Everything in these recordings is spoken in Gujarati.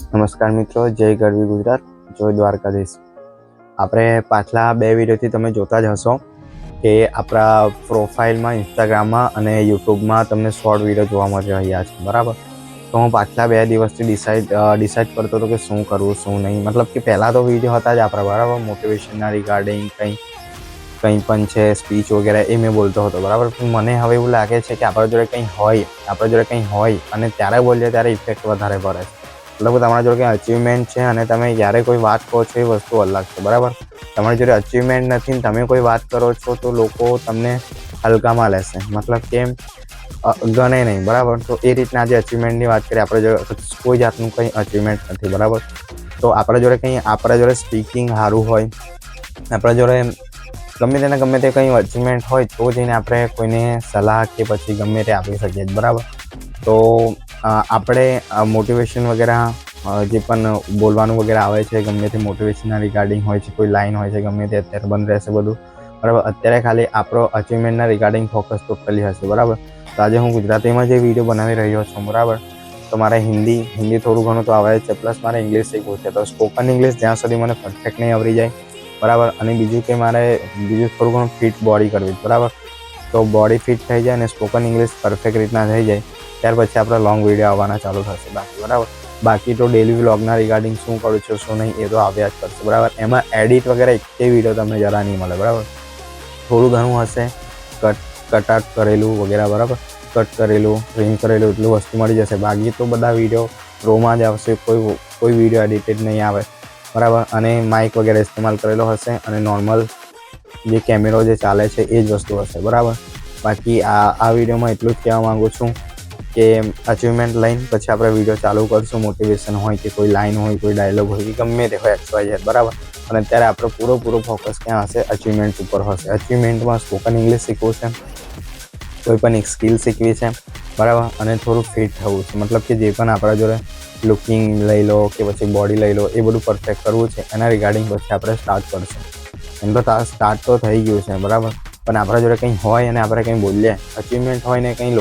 નમસ્કાર મિત્રો, જય ગરવી ગુજરાત, જય દ્વારકાધીશ। આપણે પાછલા 2 વિડીયોથી તમે જોતા જ હશો કે આપણા પ્રોફાઇલમાં ઇન્સ્ટાગ્રામમાં અને યુટ્યુબમાં તમને શોર્ટ વિડીયો જોવા મળી રહ્યા છે, બરાબર। તો હું પાછલા 2 દિવસથી ડિસાઇડ કરતો હતો કે શું કરવું શું નહીં। મતલબ કે પહેલાં તો વિડીયો હતા જ આપણા, બરાબર, મોટિવેશનના રિગાર્ડિંગ કંઈ પણ છે, સ્પીચ વગેરે એ મેં બોલતો હતો, બરાબર। પણ મને હવે એવું લાગે છે કે આપણા જોડે કંઈ હોય અને ત્યારે બોલીએ ત્યારે ઇફેક્ટ વધારે પડે છે। મતલબ કે તમારા જોડે કંઈ અચીવમેન્ટ છે અને તમે જ્યારે કોઈ વાત કહો છો એ વસ્તુ અલગ છે, બરાબર। તમારી જોડે અચીવમેન્ટ નથી ને તમે કોઈ વાત કરો છો તો લોકો તમને હલકામાં લેશે, મતલબ કે ગણે નહીં, બરાબર। તો એ રીતના આજે અચીવમેન્ટની વાત કરીએ। આપણે જોડે કોઈ જાતનું કંઈ અચીવમેન્ટ નથી, બરાબર। તો આપણા જોડે સ્પીકિંગ સારું હોય, આપણા જોડે ગમે તે કંઈ અચીવમેન્ટ હોય તો જઈને આપણે કોઈને સલાહ કે પછી ગમે તે આપી શકીએ, બરાબર। તો આપણે મોટિવેશન વગેરે જે પણ બોલવાનું વગેરે આવે છે, ગમે તે મોટિવેશનના રિગાર્ડિંગ હોય છે, કોઈ લાઈન હોય છે, ગમે તે અત્યારે બંધ રહેશે બધું, બરાબર। અત્યારે ખાલી આપણો અચીવમેન્ટના રિગાર્ડિંગ ફોકસ ટોટલી હશે, બરાબર। તો આજે હું ગુજરાતીમાં જે વિડીયો બનાવી રહ્યો છું, બરાબર। તો મારે હિન્દી થોડું ઘણું તો આવે છે, પ્લસ મારે ઇંગ્લિશ શીખવું છે। તો સ્પોકન ઇંગ્લિશ જ્યાં સુધી મને પરફેક્ટ નહીં આવડી જાય, બરાબર, અને બીજું કે મારે થોડું ઘણું ફિટ બોડી કરવી, બરાબર। તો બોડી ફિટ થઈ જાય અને સ્પોકન ઇંગ્લિશ પરફેક્ટ રીતના થઈ જાય ત્યાર પછી આપણે લોંગ વિડીયો આવવાના ચાલુ થશે, બાકી તો ડેલી વ્લોગના રિગાર્ડિંગ શું કરું છું શું નહીં એ તો આવ્યા જ કરશે, બરાબર। એમાં એડિટ વગેરે એ વિડીયો તમને જરા નહીં મળે, બરાબર। થોડું ઘણું હશે કટ કરેલું વગેરે, બરાબર, કટ કરેલું ટ્રીમ કરેલું એટલું વસ્તુ મળી જશે। બાકી તો બધા વિડીયો રોમાં જ આવશે, કોઈ વિડીયો એડિટેડ નહીં આવે, બરાબર। અને માઇક વગેરે ઇસ્તેમાલ કરેલો હશે અને નોર્મલ જે કેમેરો જે ચાલે છે એ જ વસ્તુ હશે, બરાબર। બાકી આ વિડીયોમાં એટલું જ કહેવા માગું છું કે અચીવમેન્ટ લઈને પછી આપણે વિડીયો ચાલુ કરશું। મોટિવેશન હોય કે કોઈ લાઈન હોય, કોઈ ડાયલોગ હોય કે ગમે તે હોય, XYZ, બરાબર। અને અત્યારે આપણો પૂરો ફોકસ ક્યાં હશે? અચીવમેન્ટ ઉપર હશે। અચીવમેન્ટમાં સ્પોકન ઇંગ્લિશ શીખવું છે, કોઈ પણ એક સ્કિલ શીખવી છે, બરાબર, અને થોડું ફિટ થવું છે। મતલબ કે જે પણ આપણા જોડે લુકિંગ લઈ લો કે પછી બોડી લઈ લો એ બધું પરફેક્ટ કરવું છે, એના રિગાર્ડિંગ પછી આપણે સ્ટાર્ટ કરશું। એમ તો સ્ટાર્ટ તો થઈ ગયું છે, બરાબર, પણ આપણા જોડે કંઈ હોય અને આપણે કંઈ બોલીએ, અચીવમેન્ટ હોય ને કંઈ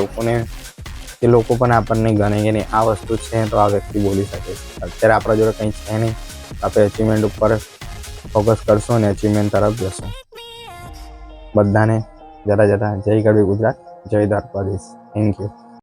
લોકો પણ આપણને ગણે કે નહીં આ વસ્તુ છે તો આ વ્યક્તિ બોલી શકે છે। અત્યારે આપણા જોડે કંઈ છે નહીં, આપણે અચીવમેન્ટ ઉપર ફોકસ કરશું અને અચીવમેન્ટ તરફ જશું। બધાને જતા જય ગરવી ગુજરાત, જય દ્વારકાધીશ। Thank you.